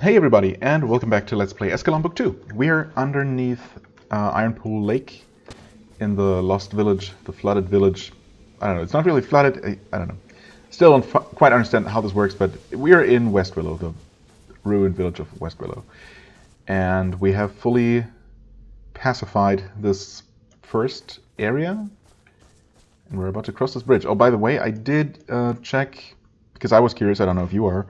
Hey everybody, and welcome back to Let's Play Eschalon Book 2. We're underneath Ironpool Lake in the lost village, the flooded village. I don't know, it's not really flooded, I don't know. Still don't quite understand how this works, but we're in West Willow, the ruined village of West Willow. And we have fully pacified this first area. And we're about to cross this bridge. Oh, by the way, I did check, because I was curious, I don't know if you are,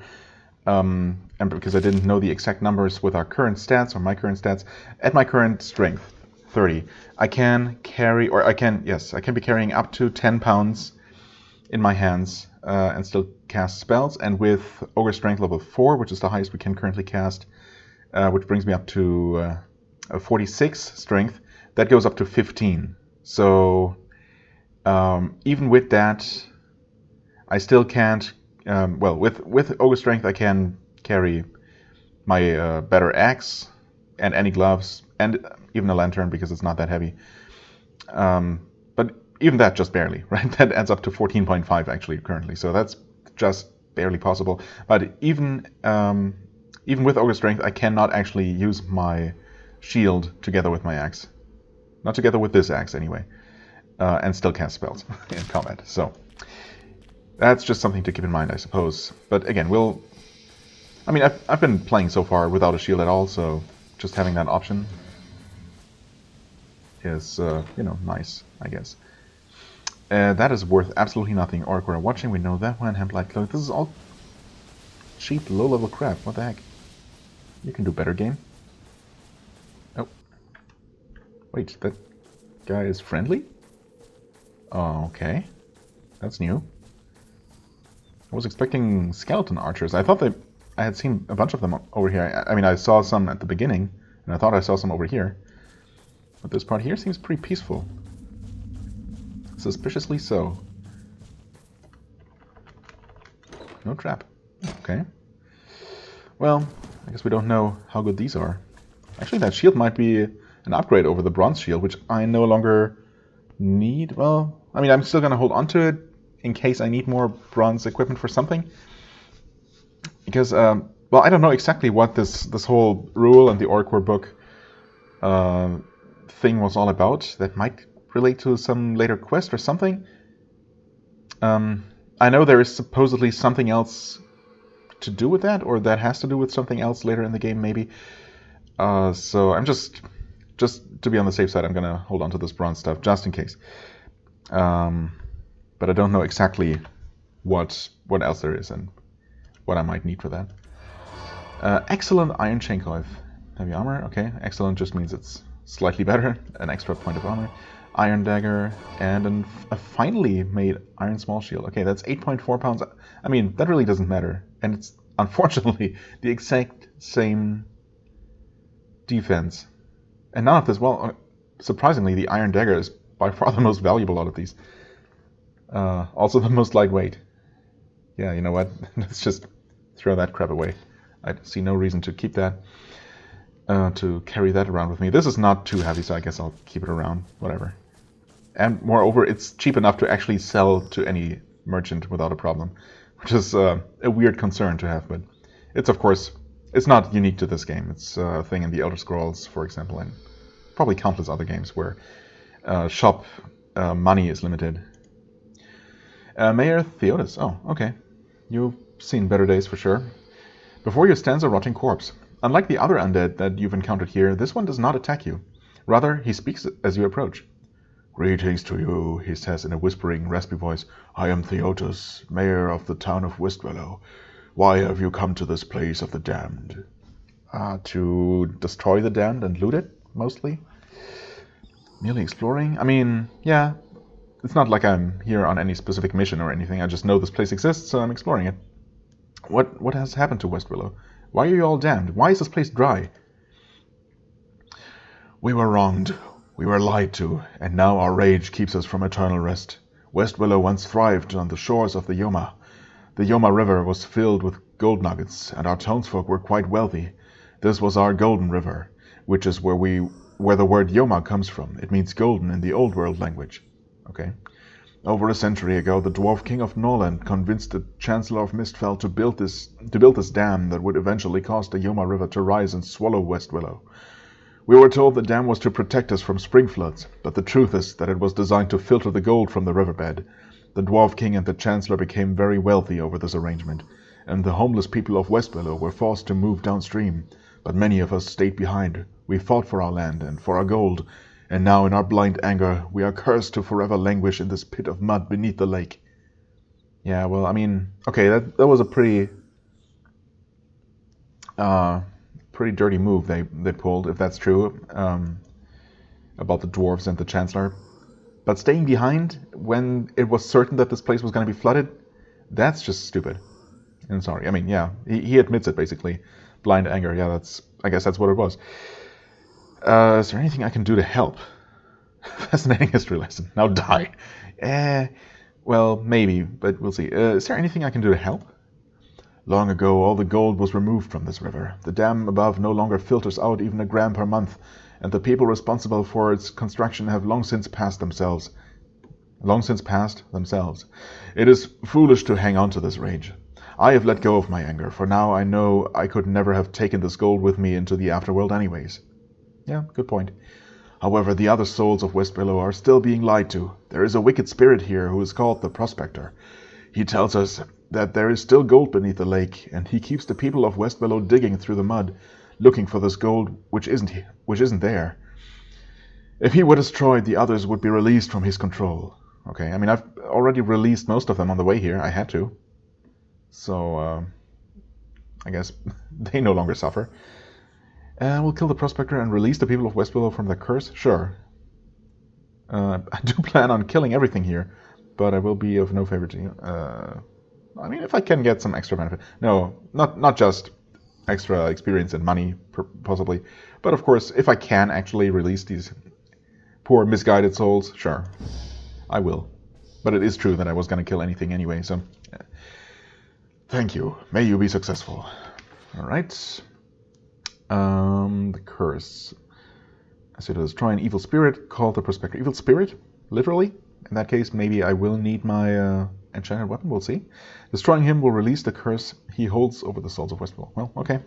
and because I didn't know the exact numbers with our current stats, or my current stats, at my current strength, 30, I can carry, or I can be carrying up to 10 pounds in my hands and still cast spells. And with Ogre Strength level 4, which is the highest we can currently cast, which brings me up to 46 strength, that goes up to 15. So even with that, I still can't. Well, with Ogre Strength, I can carry my better axe and any gloves and even a lantern because it's not that heavy. But even that, just barely, right? That adds up to 14.5 actually currently. So that's just barely possible. But even with Ogre Strength, I cannot actually use my shield together with my axe. Not together with this axe anyway. And still cast spells in combat. So that's just something to keep in mind, I suppose. But again, I've been playing so far without a shield at all, so just having that option is, nice, I guess. That is worth absolutely nothing. Orc, we're watching, we know that one. Hemplight Cloak. This is all cheap, low-level crap. What the heck? You can do better, game. Oh. Wait, that guy is friendly? Oh, okay. That's new. I was expecting skeleton archers. I thought I had seen a bunch of them over here. I mean, I saw some at the beginning, and I thought I saw some over here. But this part here seems pretty peaceful. Suspiciously so. No trap. Okay. Well, I guess we don't know how good these are. Actually, that shield might be an upgrade over the bronze shield, which I no longer need. Well, I mean, I'm still going to hold on to it in case I need more bronze equipment for something. Because, well, I don't know exactly what this whole rule and the Orc book thing was all about. That might relate to some later quest or something. I know there is supposedly something else to do with that, or that has to do with something else later in the game, maybe. So I'm just to be on the safe side, I'm going to hold on to this bronze stuff, just in case. But I don't know exactly what else there is and what I might need for that. Excellent Iron Chain Coif. Heavy armor, okay. Excellent just means it's slightly better. An extra point of armor. Iron Dagger, and a finely made Iron Small Shield. Okay, that's 8.4 pounds. I mean, that really doesn't matter. And it's, unfortunately, the exact same defense. And none of this, well, surprisingly, the Iron Dagger is by far the most valuable out of these. Also the most lightweight. Yeah, you know what? Let's just throw that crap away. I see no reason to keep that, to carry that around with me. This is not too heavy, so I guess I'll keep it around, whatever. And moreover, it's cheap enough to actually sell to any merchant without a problem, which is a weird concern to have, but it's, of course, it's not unique to this game. It's a thing in the Elder Scrolls, for example, and probably countless other games where shop money is limited. Mayor Theodos. Oh, okay. You've seen better days for sure. Before you stands a rotting corpse. Unlike the other undead that you've encountered here, this one does not attack you. Rather, he speaks as you approach. Greetings to you, he says in a whispering, raspy voice. I am Theodos, mayor of the town of West Willow. Why have you come to this place of the damned? To destroy the damned and loot it, mostly. Merely exploring? I mean, yeah. It's not like I'm here on any specific mission or anything. I just know this place exists, so I'm exploring it. What has happened to West Willow? Why are you all damned? Why is this place dry? We were wronged. We were lied to, and now our rage keeps us from eternal rest. West Willow once thrived on the shores of the Yoma. The Yoma River was filled with gold nuggets, and our townsfolk were quite wealthy. This was our golden river, which is where the word Yoma comes from. It means golden in the Old World language. Okay. Over a century ago, the Dwarf King of Norland convinced the Chancellor of Mistfell to build this dam that would eventually cause the Yoma River to rise and swallow West Willow. We were told the dam was to protect us from spring floods, but the truth is that it was designed to filter the gold from the riverbed. The Dwarf King and the Chancellor became very wealthy over this arrangement, and the homeless people of West Willow were forced to move downstream, but many of us stayed behind. We fought for our land and for our gold, and now in our blind anger, we are cursed to forever languish in this pit of mud beneath the lake. Yeah, well, I mean, okay, that was a pretty dirty move they pulled, if that's true, about the dwarves and the Chancellor. But staying behind when it was certain that this place was going to be flooded, that's just stupid. And sorry, I mean, yeah, he admits it, basically. Blind anger, yeah, I guess that's what it was. Is there anything I can do to help? Fascinating history lesson. Now die. Well, maybe, but we'll see. Is there anything I can do to help? Long ago, all the gold was removed from this river. The dam above no longer filters out even a gram per month, and the people responsible for its construction have long since passed themselves. It is foolish to hang on to this rage. I have let go of my anger, for now I know I could never have taken this gold with me into the afterworld anyways. Yeah, good point. However, the other souls of West Willow are still being lied to. There is a wicked spirit here who is called the Prospector. He tells us that there is still gold beneath the lake, and he keeps the people of West Willow digging through the mud, looking for this gold which isn't there. If he were destroyed, the others would be released from his control. Okay, I mean, I've already released most of them on the way here. I had to. So, I guess they no longer suffer. We'll kill the Prospector and release the people of West Willow from their curse? Sure. I do plan on killing everything here, but I will be of no favor to you. I mean, if I can get some extra benefit. No, not just extra experience and money, possibly. But of course, if I can actually release these poor misguided souls, sure. I will. But it is true that I was going to kill anything anyway, so... Thank you. May you be successful. Alright. The curse. So to destroy an evil spirit called the Prospector. Evil spirit? Literally? In that case, maybe I will need my enchanted weapon. We'll see. Destroying him will release the curse he holds over the souls of West Willow. Well, okay.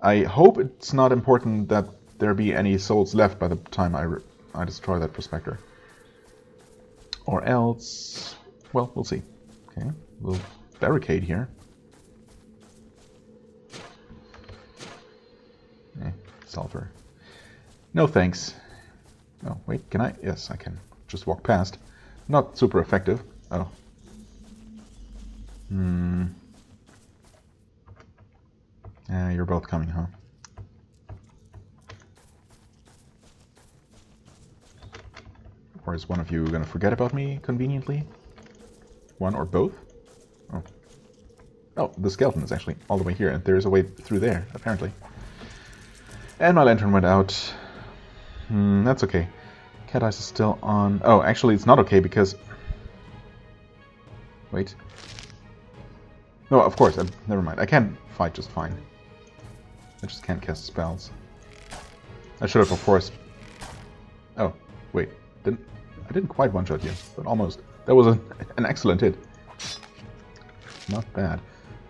I hope it's not important that there be any souls left by the time I destroy that Prospector. Or else... Well, we'll see. Okay, we'll barricade here. Sulfur. No thanks. Oh, wait, can I? Yes, I can just walk past. Not super effective. Oh. You're both coming, huh? Or is one of you gonna forget about me conveniently? One or both? Oh. Oh, the skeleton is actually all the way here, and there's a way through there, apparently. And my lantern went out. That's okay. Cat Eyes is still on. Oh, actually, it's not okay because... Wait. No, of course. Never mind. I can fight just fine. I just can't cast spells. I should have, of course... Oh, wait. I didn't quite one-shot you, but almost. That was an excellent hit. Not bad.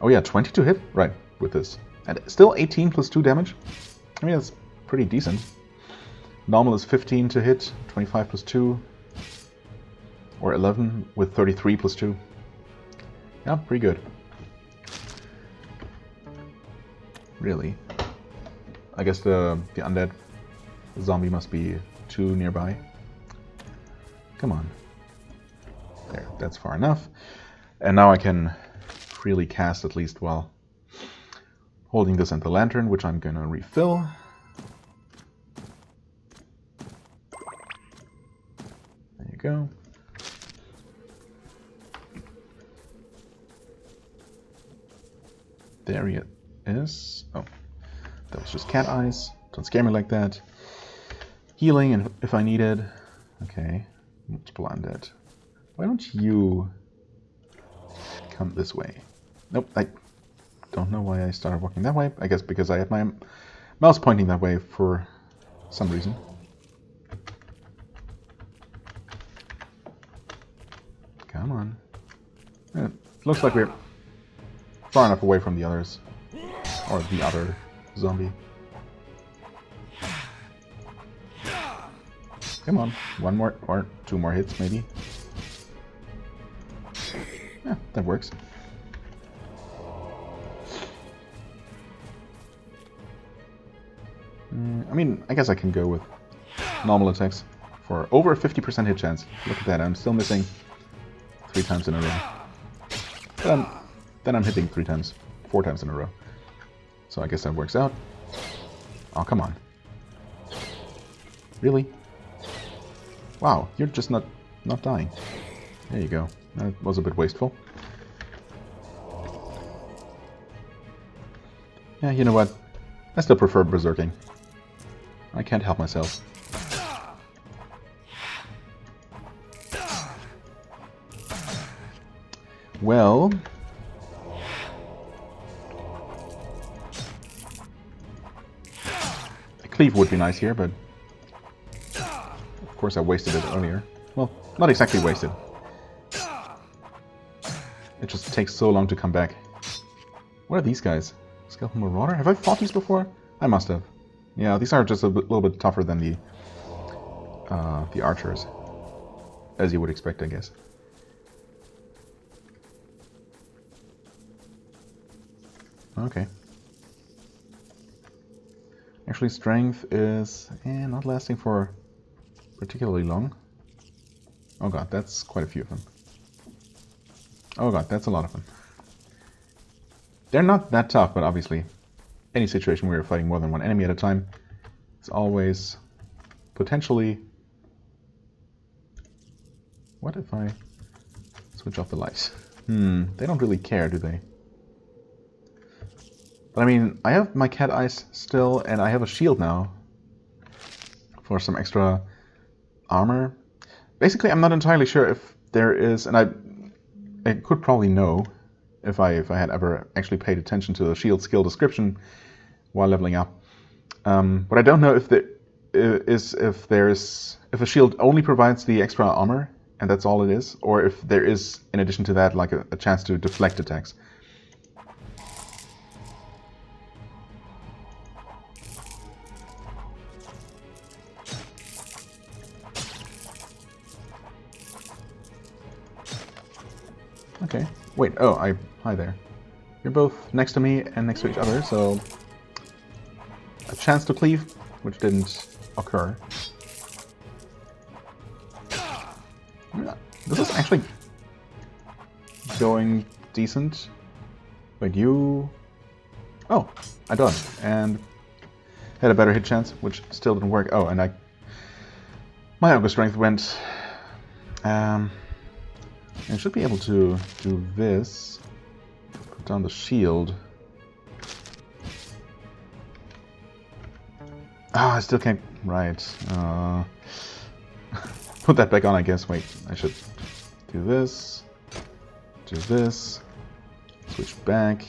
Oh yeah, 20 to hit? Right, with this. And still 18 plus 2 damage? I mean, that's pretty decent. Normal is 15 to hit, 25 plus 2. Or 11 with 33 plus 2. Yeah, pretty good. Really. I guess the undead zombie must be too nearby. Come on. There, that's far enough. And now I can freely cast at least while holding this and the lantern, which I'm gonna refill. There you go. There he is. Oh, that was just cat eyes. Don't scare me like that. Healing, and if I needed. Okay, multiple undead. Why don't you come this way? Nope, I don't know why I started walking that way. I guess because I had my mouse pointing that way for some reason. Come on. It looks like we're far enough away from the others. Or the other zombie. Come on. One more, or two more hits, maybe. Yeah, that works. I mean, I guess I can go with normal attacks for over a 50% hit chance. Look at that, I'm still missing 3 times in a row. But then I'm hitting 4 times in a row. So I guess that works out. Oh, come on. Really? Wow, you're just not dying. There you go. That was a bit wasteful. Yeah, you know what? I still prefer berserking. I can't help myself. Well... a cleave would be nice here, but... of course I wasted it earlier. Well, not exactly wasted. It just takes so long to come back. What are these guys? Skeleton Marauder? Have I fought these before? I must have. Yeah, these are just a little bit tougher than the archers. As you would expect, I guess. Okay. Actually, strength is not lasting for particularly long. Oh god, that's quite a few of them. Oh god, that's a lot of them. They're not that tough, but obviously, any situation where you're fighting more than one enemy at a time, it's always potentially... What if I switch off the lights? They don't really care, do they? But I mean, I have my cat eyes still, and I have a shield now for some extra armor. Basically, I'm not entirely sure if there is, and I could probably know if I had ever actually paid attention to the shield skill description while leveling up. But I don't know if if a shield only provides the extra armor and that's all it is, or if there is, in addition to that, like a chance to deflect attacks. Okay. Wait, oh, hi there. You're both next to me and next to each other, so... a chance to cleave, which didn't occur. This is actually going decent. Wait, you... Oh, I dodged, and had a better hit chance, which still didn't work. Oh, and my Ogre Strength went... I should be able to do this. Put down the shield. Ah, I still can't... Right. Put that back on, I guess. Wait, I should do this. Do this. Switch back.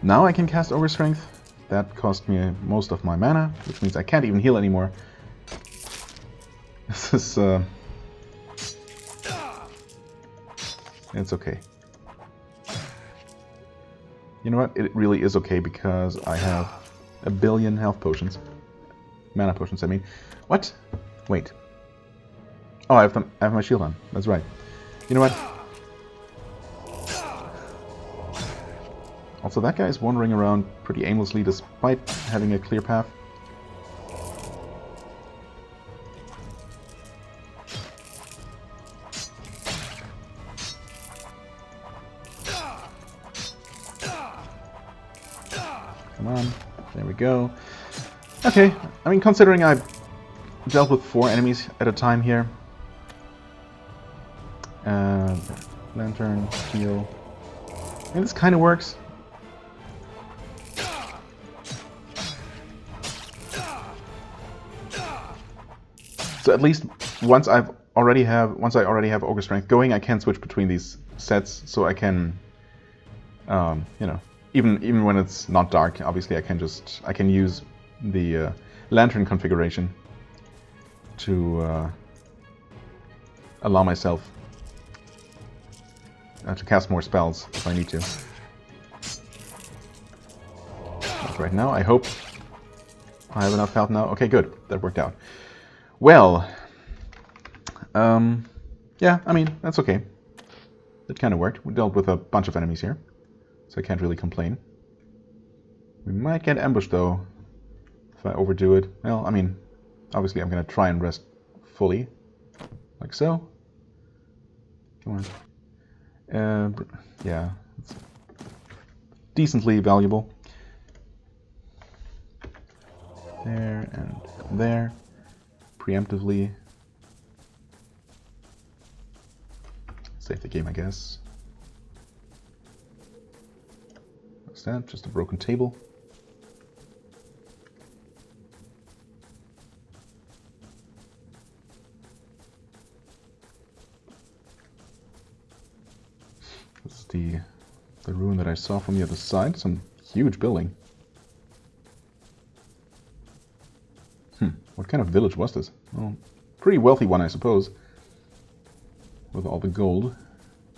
Now I can cast Ogre Strength. That cost me most of my mana, which means I can't even heal anymore. This is... It's okay. You know what? It really is okay because I have a billion health potions. Mana potions, I mean. What? Wait. Oh, I have my shield on. That's right. You know what? Also, that guy is wandering around pretty aimlessly despite having a clear path. Come on. There we go. Okay. I mean, considering I dealt with 4 enemies at a time here. Lantern, heal. I mean, this kind of works. So at least once I already have Ogre Strength going, I can switch between these sets, so I can, you know, even when it's not dark, obviously I can use the lantern configuration to allow myself to cast more spells if I need to. Like right now, I hope I have enough health now. Okay, good. That worked out. Well, yeah, I mean, that's okay. It kind of worked. We dealt with a bunch of enemies here, so I can't really complain. We might get ambushed, though, if I overdo it. Well, I mean, obviously I'm going to try and rest fully, like so. Come on. Yeah, it's decently valuable. There and there. Preemptively. Save the game, I guess. What's that? Just a broken table. This is the ruin that I saw from the other side. Some huge building. What kind of village was this? Well, pretty wealthy one, I suppose. With all the gold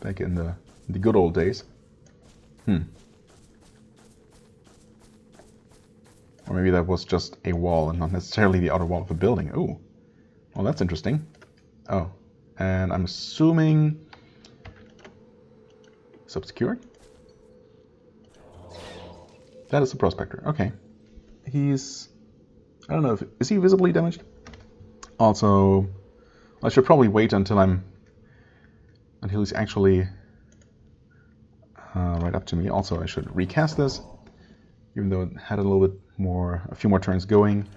back in the good old days. Or maybe that was just a wall and not necessarily the outer wall of the building. Oh, well, that's interesting. Oh, and I'm assuming it's obscured? That is the Prospector. Okay. He's... I don't know if... Is he visibly damaged? Also, I should probably wait until he's actually right up to me. Also, I should recast this, even though it had a few more turns going.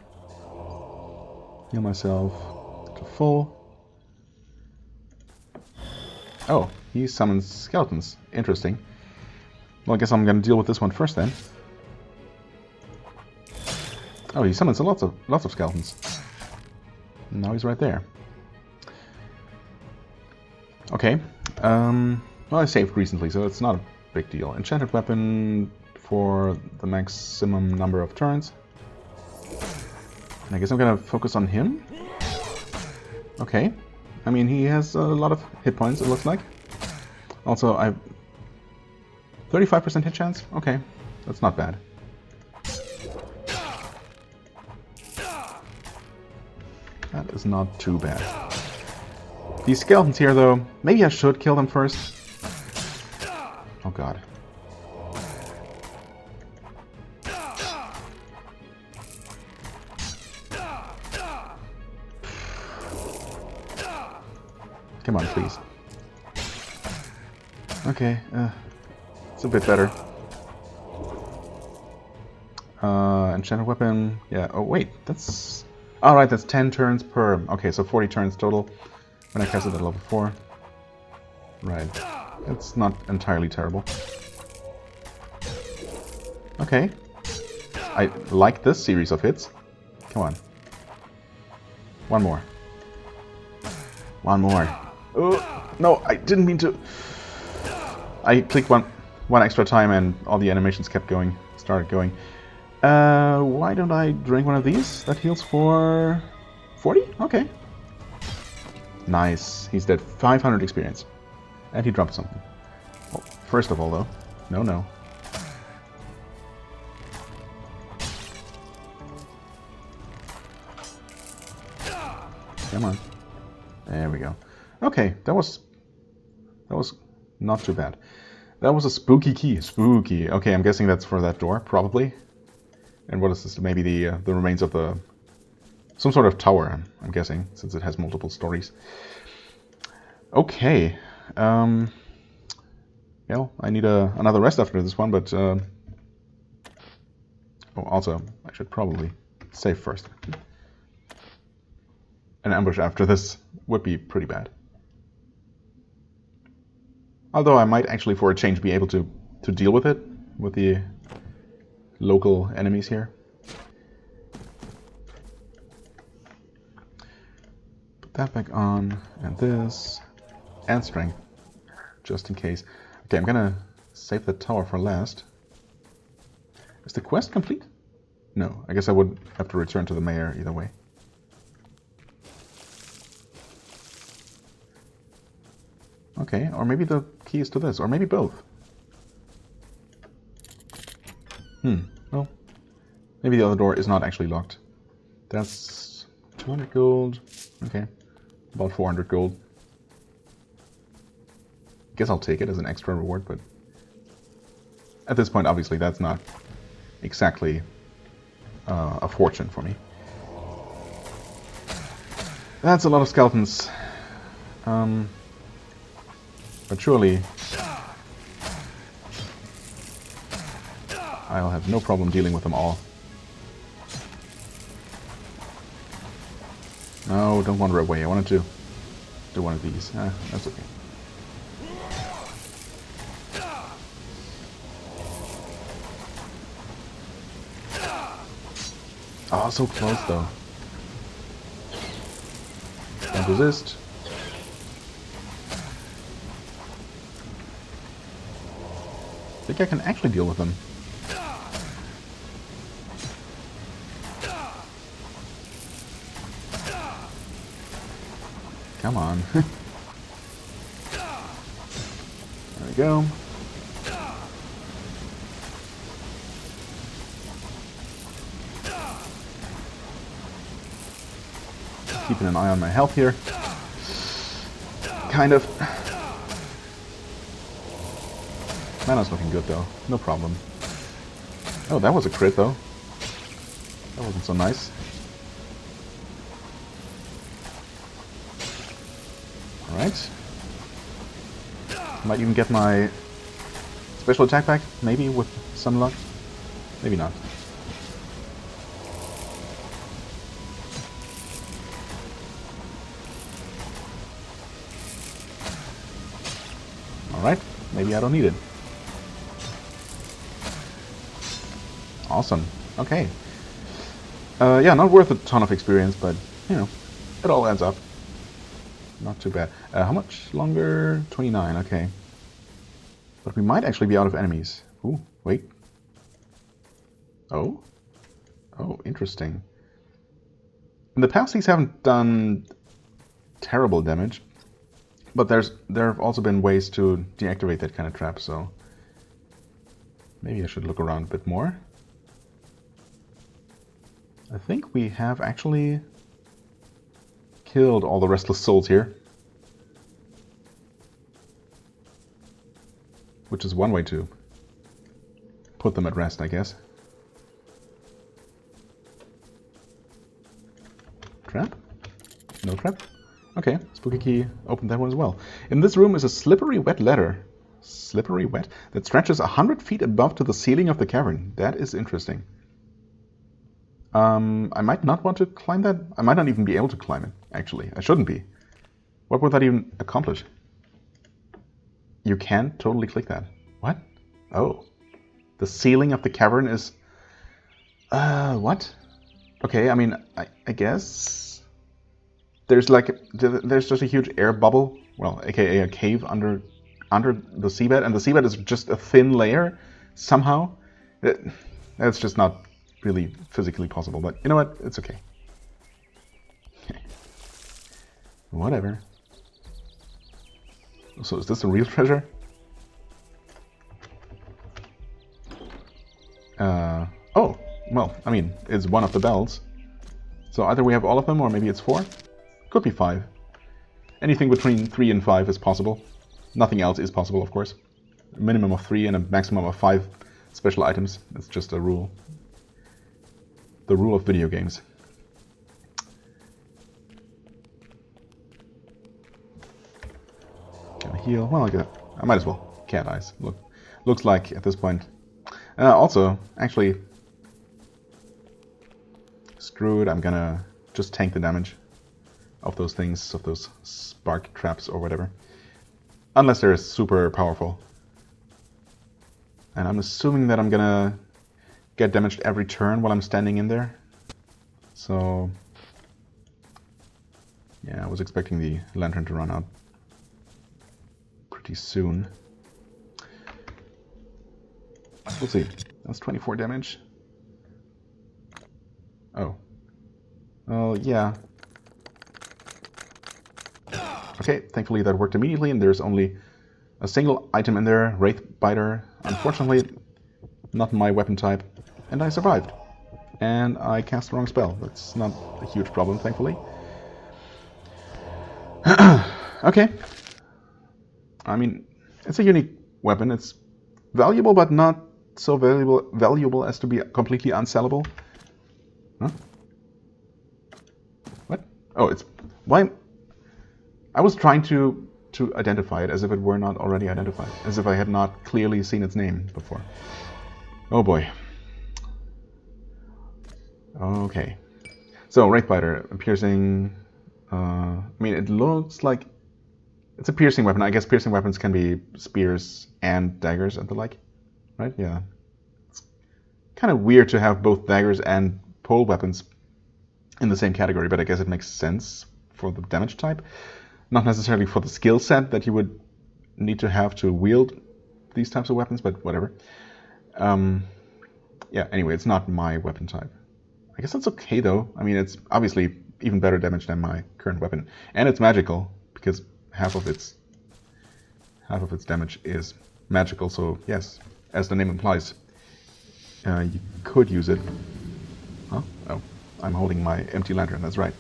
Heal myself to full. Oh, he summons skeletons. Interesting. Well, I guess I'm going to deal with this one first then. Oh, he summons lots of skeletons. Now he's right there. Okay. Well, I saved recently, so it's not a big deal. Enchanted weapon for the maximum number of turns. And I guess I'm gonna focus on him. Okay. I mean, he has a lot of hit points, it looks like. Also, I've 35% hit chance? Okay. That's not bad. That is not too bad. These skeletons here, though, maybe I should kill them first. Oh god. Come on, please. Okay, it's a bit better. Enchanted weapon, yeah, oh wait, that's... Alright, that's 10 turns per... Okay, so 40 turns total when I cast it at level 4. Right. It's not entirely terrible. Okay. I like this series of hits. Come on. One more. One more. Oh, no, I didn't mean to... I clicked one extra time and all the animations kept going. Started going. Why don't I drink one of these? That heals for 40? Okay. Nice. He's dead. 500 experience. And he dropped something. Well, first of all, though. No. Come on. There we go. Okay, that was not too bad. That was a spooky key. Spooky. Okay, I'm guessing that's for that door, probably. And what is this? Maybe the remains of some sort of tower, I'm guessing, since it has multiple stories. Okay. Well, I need another rest after this one, but... Oh, also, I should probably save first. An ambush after this would be pretty bad. Although I might actually, for a change, be able to deal with it, with the local enemies here. Put that back on, and this, and strength, just in case. Okay, I'm gonna save the tower for last. Is the quest complete? No, I guess I would have to return to the mayor either way. Okay, or maybe the keys to this, or maybe both. Well, maybe the other door is not actually locked. That's 200 gold. Okay, about 400 gold. Guess I'll take it as an extra reward, but at this point, obviously, that's not exactly a fortune for me. That's a lot of skeletons. But surely I'll have no problem dealing with them all. No, don't wander away. I wanted to do one of these. That's okay. Oh, so close though. Don't resist. I think I can actually deal with them. Come on. There we go. Keeping an eye on my health here. Kind of. Mana's looking good though. No problem. Oh, that was a crit though. That wasn't so nice. Alright. Might even get my special attack back, maybe with some luck. Maybe not. Alright, maybe I don't need it. Awesome. Okay. Yeah, not worth a ton of experience, but, you know, it all adds up. Not too bad. How much longer? 29, okay. But we might actually be out of enemies. Ooh, wait. Oh? Oh, interesting. In the past, these haven't done terrible damage. But there have also been ways to deactivate that kind of trap, so maybe I should look around a bit more. I think we have actually killed all the restless souls here. Which is one way to put them at rest, I guess. Trap? No trap? Okay, spooky key opened that one as well. In this room is a slippery wet ladder. Slippery wet? That stretches 100 feet above to the ceiling of the cavern. That is interesting. I might not want to climb that. I might not even be able to climb it, actually. I shouldn't be. What would that even accomplish? You can totally click that. What? Oh. The ceiling of the cavern is... what? Okay, I mean, I guess... There's just a huge air bubble. Well, aka a cave under the seabed. And the seabed is just a thin layer, somehow. That's just not really physically possible, but you know what? It's okay. Whatever. So is this a real treasure? Oh, well, I mean, it's one of the bells. So either we have all of them, or maybe it's 4. Could be 5. Anything between 3 and 5 is possible. Nothing else is possible, of course. A minimum of 3 and a maximum of 5 special items. It's just a rule. The rule of video games. Can I heal? Well, I might as well. Cat eyes. Looks like at this point. Also, actually, screw it. I'm gonna just tank the damage of those things, of those spark traps or whatever. Unless they're super powerful. And I'm assuming that I'm gonna get damaged every turn while I'm standing in there. So, yeah, I was expecting the lantern to run out pretty soon. We'll see. That's 24 damage. Oh. Oh, yeah. Okay, thankfully that worked immediately, and there's only a single item in there, Wraith Biter. Unfortunately, not my weapon type. And I survived. And I cast the wrong spell. That's not a huge problem, thankfully. Okay. I mean, it's a unique weapon. It's valuable, but not so valuable as to be completely unsellable. Huh? What? Oh, it's... Why? I was trying to identify it as if it were not already identified. As if I had not clearly seen its name before. Oh boy. Okay. So, Wraithbiter, piercing... I mean, it looks like... It's a piercing weapon. I guess piercing weapons can be spears and daggers and the like. Right? Yeah. It's kind of weird to have both daggers and pole weapons in the same category, but I guess it makes sense for the damage type. Not necessarily for the skill set that you would need to have to wield these types of weapons, but whatever. Yeah, anyway, it's not my weapon type. I guess that's okay, though. I mean, it's obviously even better damage than my current weapon. And it's magical, because half of its damage is magical, so yes, as the name implies, you could use it. Huh? Oh, I'm holding my empty lantern, that's right.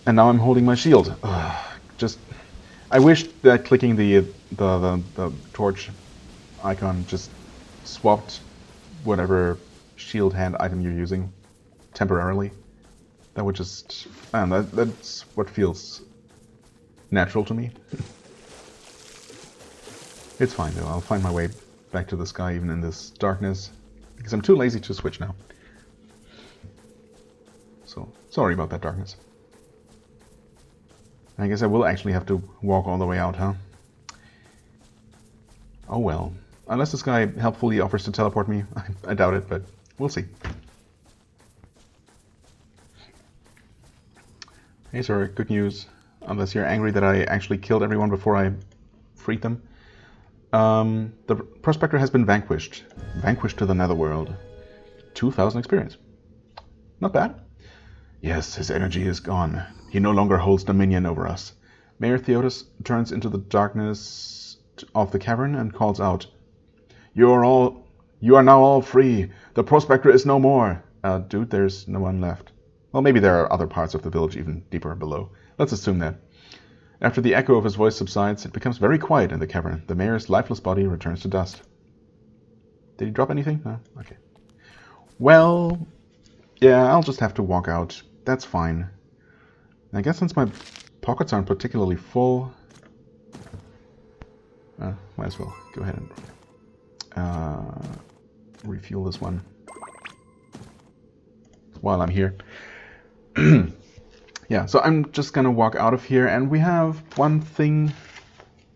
And now I'm holding my shield. I wish that clicking the torch icon just swapped whatever shield hand item you're using temporarily. That would just... that's what feels natural to me. It's fine though, I'll find my way back to the sky even in this darkness, because I'm too lazy to switch now. So, sorry about that darkness. I guess I will actually have to walk all the way out, huh? Oh well. Unless this guy helpfully offers to teleport me, I doubt it, but we'll see. Hey sir, good news. Unless you're angry that I actually killed everyone before I freed them. The Prospector has been vanquished. Vanquished to the netherworld. 2,000 experience. Not bad. Yes, his energy is gone. He no longer holds dominion over us. Mayor Theodos turns into the darkness of the cavern and calls out, You are now all free. The Prospector is no more. Dude, there's no one left. Well, maybe there are other parts of the village even deeper below. Let's assume that. After the echo of his voice subsides, it becomes very quiet in the cavern. The mayor's lifeless body returns to dust. Did he drop anything? No? Okay. Well, yeah, I'll just have to walk out. That's fine. I guess since my pockets aren't particularly full, might as well go ahead and refuel this one while I'm here. Yeah, so I'm just gonna walk out of here, and we have one thing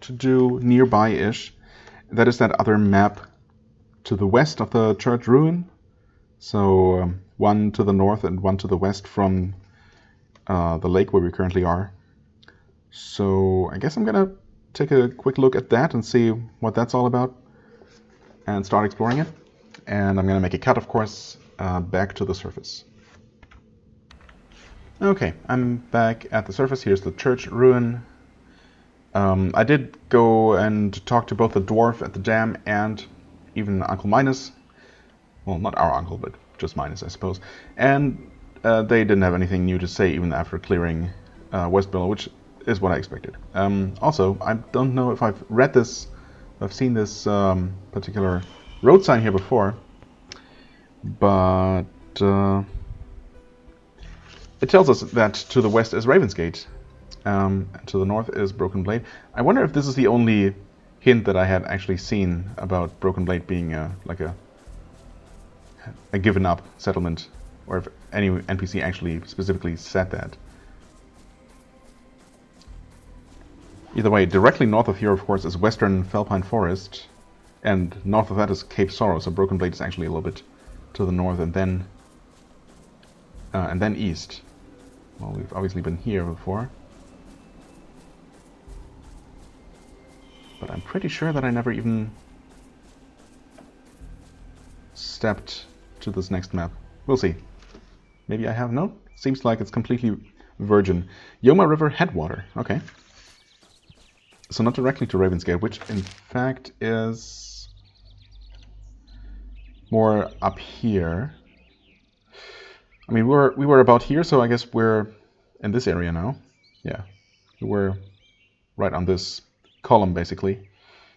to do nearby-ish. That is that other map to the west of the church ruin. So one to the north and one to the west from the lake where we currently are. So I guess I'm gonna take a quick look at that and see what that's all about and start exploring it. And I'm gonna make a cut, of course, back to the surface. Okay, I'm back at the surface. Here's the church ruin. I did go and talk to both the dwarf at the dam and even Uncle Minus. Well, not our uncle, but just Minus, I suppose. And they didn't have anything new to say even after clearing Westbill, which is what I expected. Also, I don't know if I've read this, I've seen this particular road sign here before, but it tells us that to the west is Ravensgate, and to the north is Broken Blade. I wonder if this is the only hint that I had actually seen about Broken Blade being like a given up settlement, or if any NPC actually specifically said that. Either way, directly north of here, of course, is Western Felpine Forest, and north of that is Cape Sorrow, so Broken Blade is actually a little bit to the north, and then east. Well, we've obviously been here before, but I'm pretty sure that I never even stepped to this next map. We'll see. Maybe I have. No? Seems like it's completely virgin. Yoma River headwater. Okay. So not directly to Ravensgate, which in fact is more up here. I mean, we were about here, so I guess we're in this area now. Yeah, we were right on this column, basically,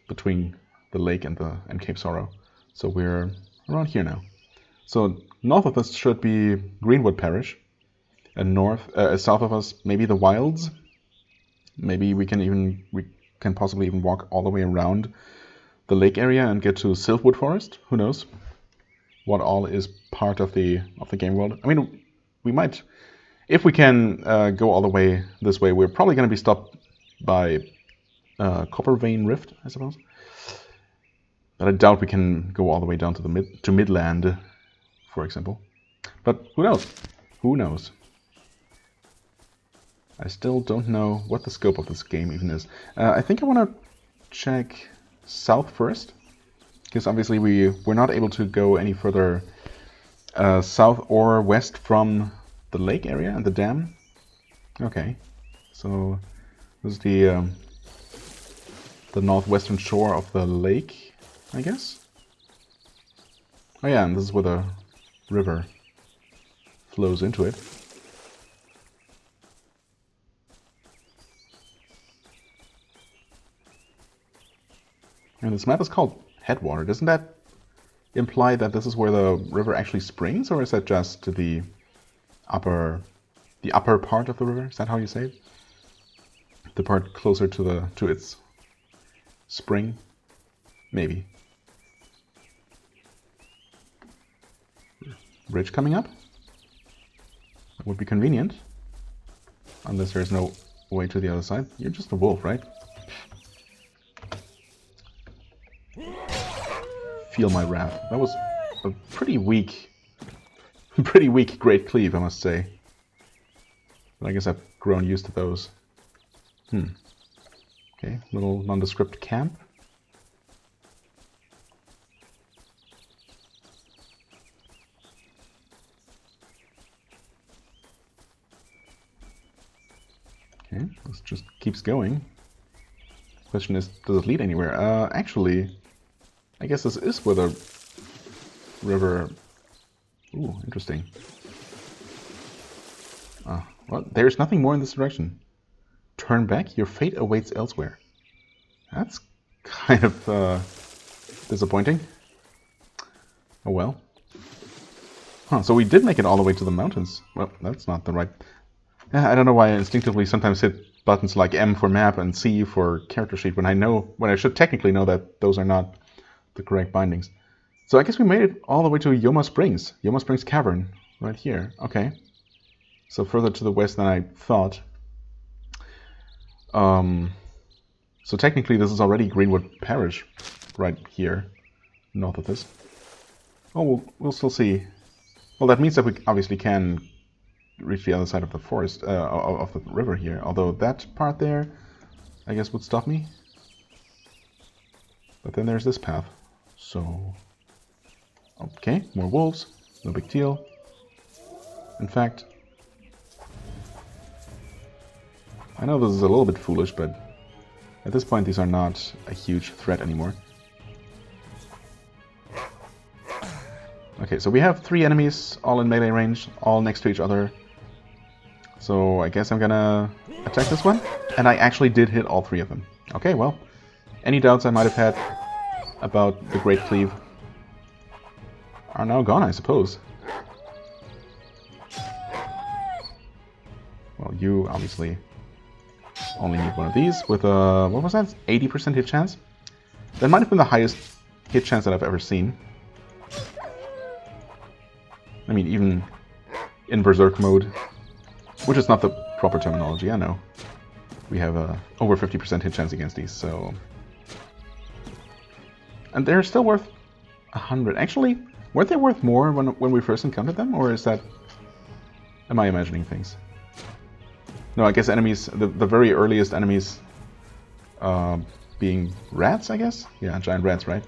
between the lake and Cape Sorrow. So we're around here now. So north of us should be Greenwood Parish, and south of us maybe the Wilds. Maybe we can possibly even walk all the way around the lake area and get to Silvwood Forest. Who knows? What all is part of the game world. I mean, we might, if we can go all the way this way, we're probably going to be stopped by Copper Vane Rift, I suppose. But I doubt we can go all the way down to Midland, for example. But who knows? Who knows? I still don't know what the scope of this game even is. I think I want to check south first. Because obviously we're not able to go any further south or west from the lake area and the dam. Okay, so this is the northwestern shore of the lake, I guess. Oh yeah, and this is where the river flows into it. And this map is called Headwater. Doesn't that imply that this is where the river actually springs, or is that just the upper part of the river? Is that how you say it? The part closer to its spring? Maybe. Bridge coming up? That would be convenient. Unless there's no way to the other side. You're just a wolf, right? Feel my wrath. That was a pretty weak Great Cleave, I must say. But I guess I've grown used to those. Okay, little nondescript camp. Okay, this just keeps going. Question is, does it lead anywhere? Actually, I guess this is where the river... Ooh, interesting. Well, there's nothing more in this direction. Turn back, your fate awaits elsewhere. That's kind of disappointing. Oh well. Huh, so we did make it all the way to the mountains. Well, that's not the right... I don't know why I instinctively sometimes hit buttons like M for map and C for character sheet when I should technically know that those are not the correct bindings. So I guess we made it all the way to Yoma Springs Cavern, right here. Okay. So further to the west than I thought. So technically this is already Greenwood Parish, right here, north of this. Oh, we'll still see. Well, that means that we obviously can reach the other side of the forest, of the river here. Although that part there, I guess, would stop me. But then there's this path. So, okay, more wolves, no big deal. In fact, I know this is a little bit foolish, but at this point these are not a huge threat anymore. Okay, so we have 3 enemies, all in melee range, all next to each other. So I guess I'm gonna attack this one, and I actually did hit all 3 of them. Okay, well, any doubts I might have had about the Great Cleave are now gone, I suppose. Well, you obviously only need one of these with a, what was that, 80% hit chance? That might have been the highest hit chance that I've ever seen. I mean, even in Berserk mode, which is not the proper terminology, I know. We have over 50% hit chance against these, so... And they're still worth 100. Actually, weren't they worth more when we first encountered them, or is that... Am I imagining things? No, I guess enemies, the very earliest enemies being rats, I guess? Yeah, giant rats, right?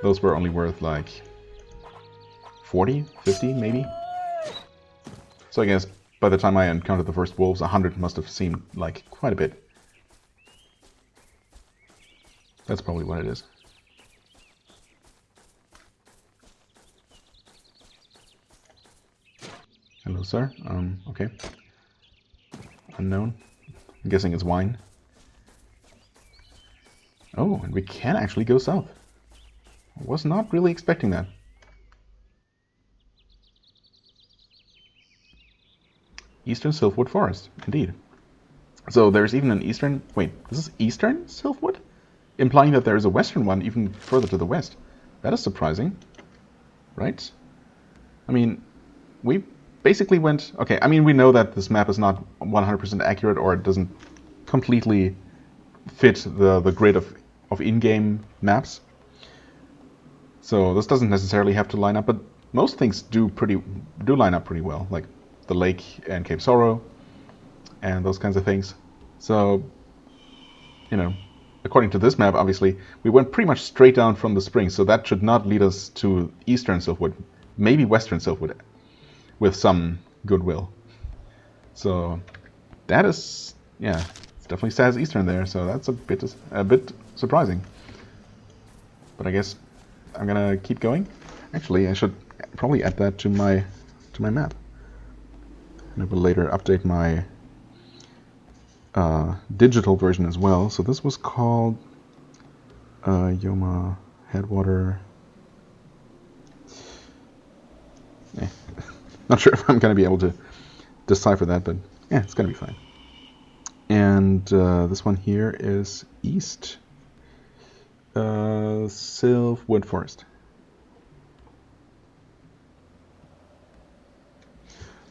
Those were only worth like 40, 50 maybe? So I guess by the time I encountered the first wolves, 100 must have seemed like quite a bit. That's probably what it is. Hello, sir. Okay. Unknown. I'm guessing it's wine. Oh, and we can actually go south. I was not really expecting that. Eastern Sylvwood Forest, indeed. So there's even an eastern... Wait, this is eastern Sylvwood? Implying that there is a western one even further to the west. That is surprising. Right? I mean, we basically went... Okay, I mean, we know that this map is not 100% accurate, or it doesn't completely fit the grid of in-game maps. So this doesn't necessarily have to line up, but most things do line up pretty well, like the lake and Cape Sorrow and those kinds of things. So, you know, according to this map, obviously, we went pretty much straight down from the spring, so that should not lead us to eastern Sylvwood, maybe western Sylvwood, with some goodwill. So that is, yeah, it definitely says eastern there, so that's a bit surprising. But I guess I'm gonna keep going. Actually, I should probably add that to my map. And I will later update my digital version as well. So this was called Yoma Headwater. Not sure if I'm going to be able to decipher that, but yeah, it's going to be fine. And this one here is East Sylvwood Forest.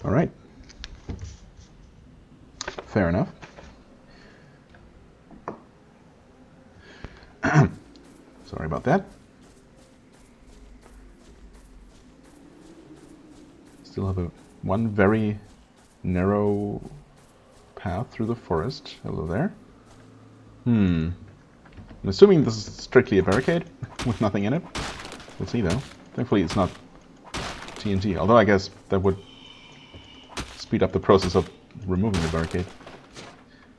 All right. Fair enough. Sorry about that. Still have one very narrow path through the forest. Hello there. I'm assuming this is strictly a barricade with nothing in it. We'll see though. Thankfully it's not TNT, although I guess that would speed up the process of removing the barricade.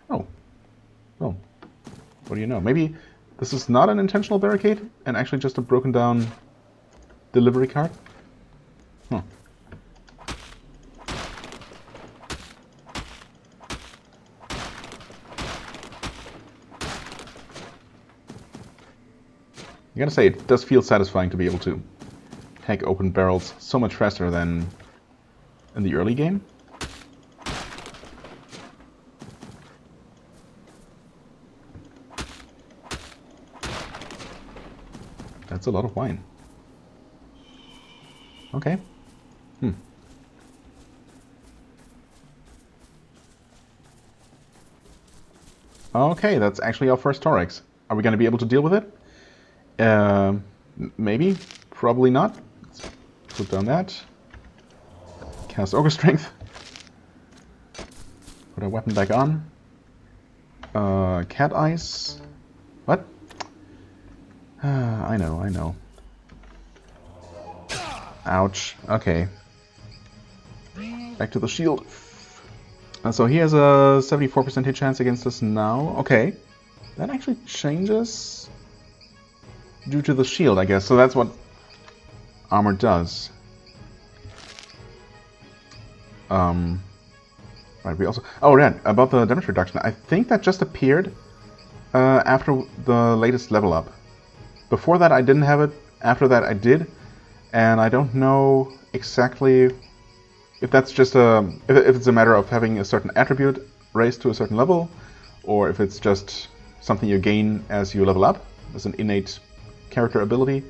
Oh. Well, what do you know? Maybe this is not an intentional barricade and actually just a broken down delivery cart? Huh. I gotta say, it does feel satisfying to be able to hack open barrels so much faster than in the early game. That's a lot of wine. Okay. Okay, that's actually our first Thorax. Are we going to be able to deal with it? Maybe. Probably not. Let's put down that. Cast Ogre Strength. Put our weapon back on. Cat Eyes. What? I know. Ouch. Okay. Back to the shield. So he has a 74% hit chance against us now. Okay. That actually changes due to the shield, I guess. So that's what armor does. Right, we also... Oh, right, about the damage reduction. I think that just appeared after the latest level up. Before that I didn't have it, after that I did, and I don't know exactly if that's just if it's a matter of having a certain attribute raised to a certain level, or if it's just something you gain as you level up, as an innate character ability,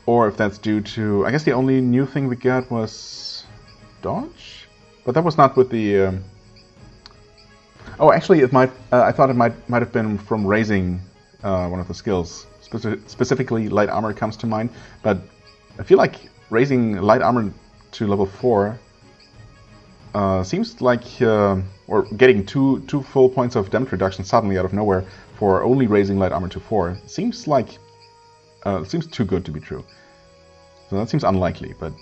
or if that's due to... I guess the only new thing we got was dodge? But that was not with the... Oh, actually, it might. I thought it might have been from raising one of the skills. Specifically, light armor comes to mind. But I feel like raising light armor to level 4 seems like, or getting two full points of damage reduction suddenly out of nowhere for only raising light armor to 4 seems like seems too good to be true. So that seems unlikely, but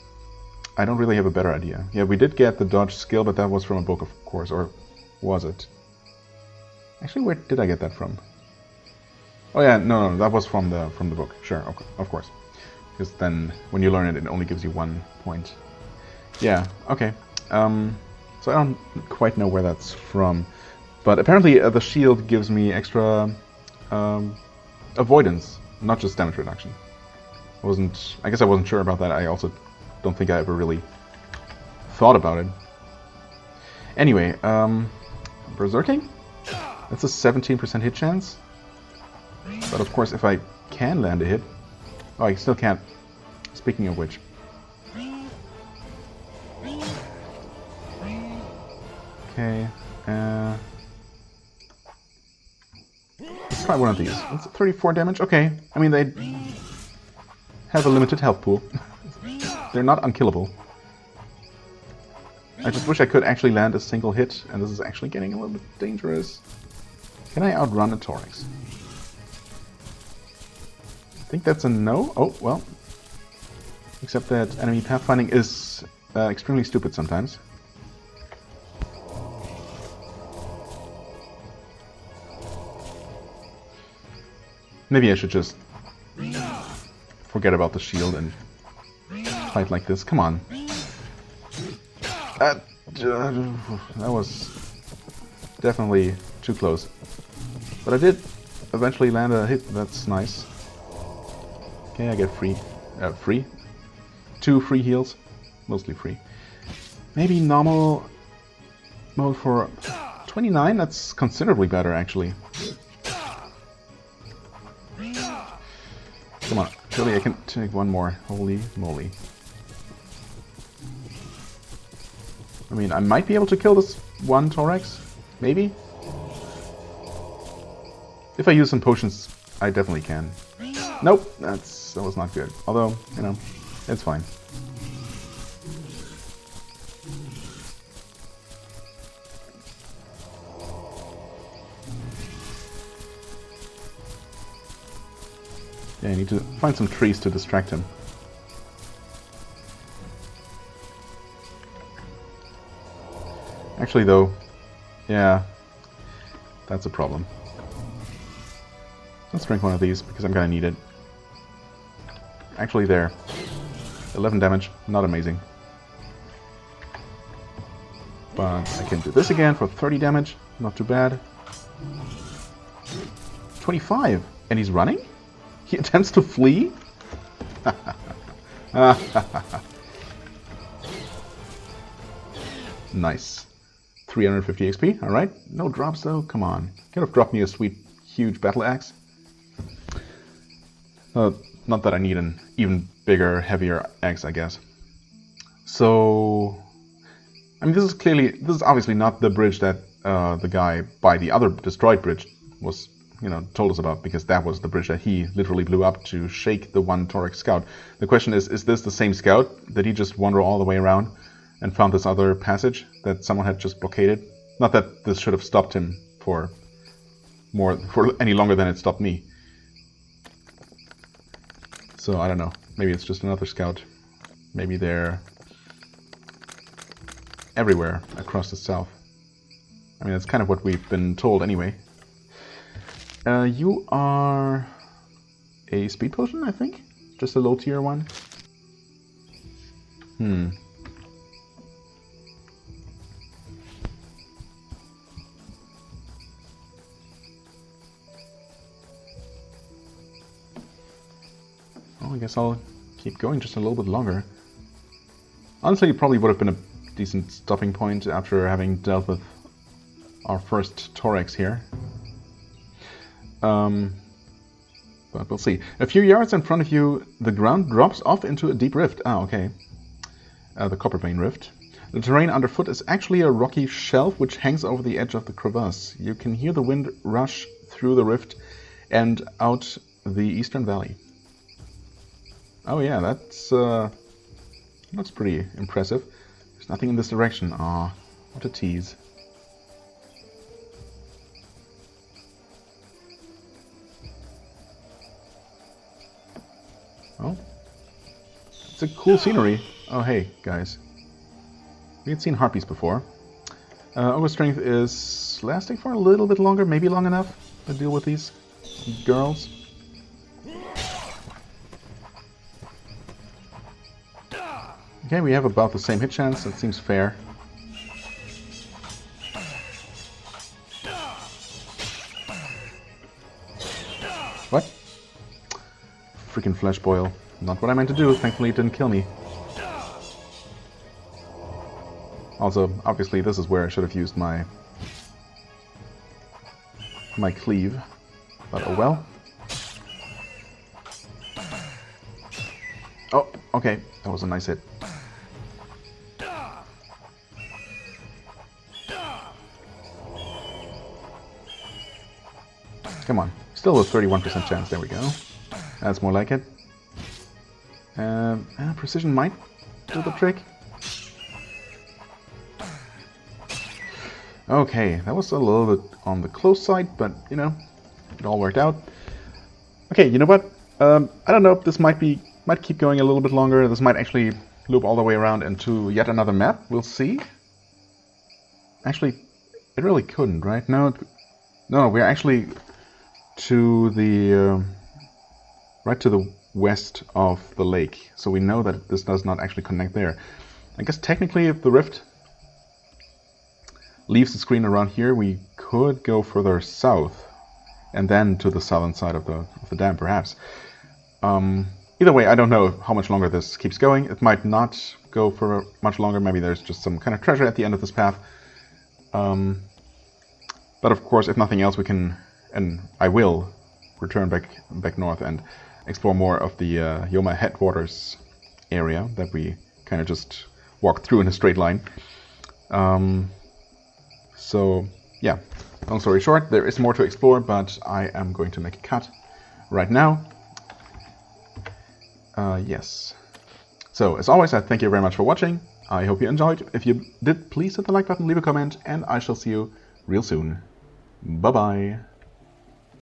I don't really have a better idea. Yeah, we did get the dodge skill, but that was from a book, of course, or was it? Actually, where did I get that from? Oh yeah, no, that was from the book. Sure, of course. Because then when you learn it, it only gives you 1 point. Yeah, okay. So I don't quite know where that's from, but apparently the shield gives me extra avoidance, not just damage reduction. I guess I wasn't sure about that. I also don't think I ever really thought about it. Anyway, berserking? That's a 17% hit chance. But of course, if I can land a hit... Oh, I still can't. Speaking of which. Okay, let's try one of these. It's 34 damage. Okay, I mean, they have a limited health pool. They're not unkillable. I just wish I could actually land a single hit, and this is actually getting a little bit dangerous. Can I outrun a Thorax? I think that's a no. Oh, well. Except that enemy pathfinding is extremely stupid sometimes. Maybe I should just forget about the shield and fight like this. Come on. That was definitely too close. But I did eventually land a hit. That's nice. Okay, I get free. 2 free heals. Mostly free. Maybe normal mode for 29? That's considerably better, actually. Come on, surely I can take one more. Holy moly. I mean, I might be able to kill this one Thorax. Maybe? If I use some potions, I definitely can. Nope, that was not good. Although, you know, it's fine. Yeah, I need to find some trees to distract him. Actually, though, yeah, that's a problem. Let's drink one of these, because I'm gonna need it. Actually, there. 11 damage, not amazing. But I can do this again for 30 damage, not too bad. 25! And he's running? He attempts to flee? Nice. 350 XP, alright. No drops though, come on. Could have dropped me a sweet, huge battle axe. Not that I need an even bigger, heavier axe, I guess. So... I mean, this is obviously not the bridge that the guy by the other destroyed bridge was, you know, told us about, because that was the bridge that he literally blew up to shake the one Thorax scout. The question is this the same scout? Did he just wander all the way around and found this other passage that someone had just blockaded? Not that this should have stopped him for any longer than it stopped me. So I don't know. Maybe it's just another scout. Maybe they're everywhere across the south. I mean, that's kind of what we've been told anyway. You are a speed potion, I think? Just a low tier one? Well, I guess I'll keep going just a little bit longer. Honestly, it probably would have been a decent stopping point after having dealt with our first Thorax here. But we'll see. A few yards in front of you, the ground drops off into a deep rift. Ah, okay. The Copperbane Rift. The terrain underfoot is actually a rocky shelf which hangs over the edge of the crevasse. You can hear the wind rush through the rift and out the eastern valley. Oh yeah, that's looks pretty impressive. There's nothing in this direction. Aw, what a tease. Oh, it's a cool scenery. Oh hey, guys. We had seen harpies before. Overstrength is lasting for a little bit longer, maybe long enough to deal with these. girls. Okay, we have about the same hit chance. That seems fair. What? Freaking flesh boil. Not what I meant to do. Thankfully it didn't kill me. Also, obviously this is where I should have used my cleave. But oh well. Oh, okay. That was a nice hit. Come on. Still a 31% chance. There we go. That's more like it. Precision might do the trick. Okay, that was a little bit on the close side, but, you know, it all worked out. Okay, you know what? I don't know if this might keep going a little bit longer. This might actually loop all the way around into yet another map. We'll see. Actually, it really couldn't, right? No, we're actually to the right to the west of the lake, so we know that this does not actually connect there. I guess technically if the rift leaves the screen around here, we could go further south and then to the southern side of the dam, perhaps. Either way, I don't know how much longer this keeps going. It might not go for much longer. Maybe there's just some kind of treasure at the end of this path. But of course, if nothing else, we can, and I will, return back north and explore more of the Yoma headwaters area that we kind of just walked through in a straight line. So yeah, long story short, there is more to explore, but I am going to make a cut right now. Yes. So as always, I thank you very much for watching. I hope you enjoyed. If you did, please hit the like button, leave a comment, and I shall see you real soon. Bye bye.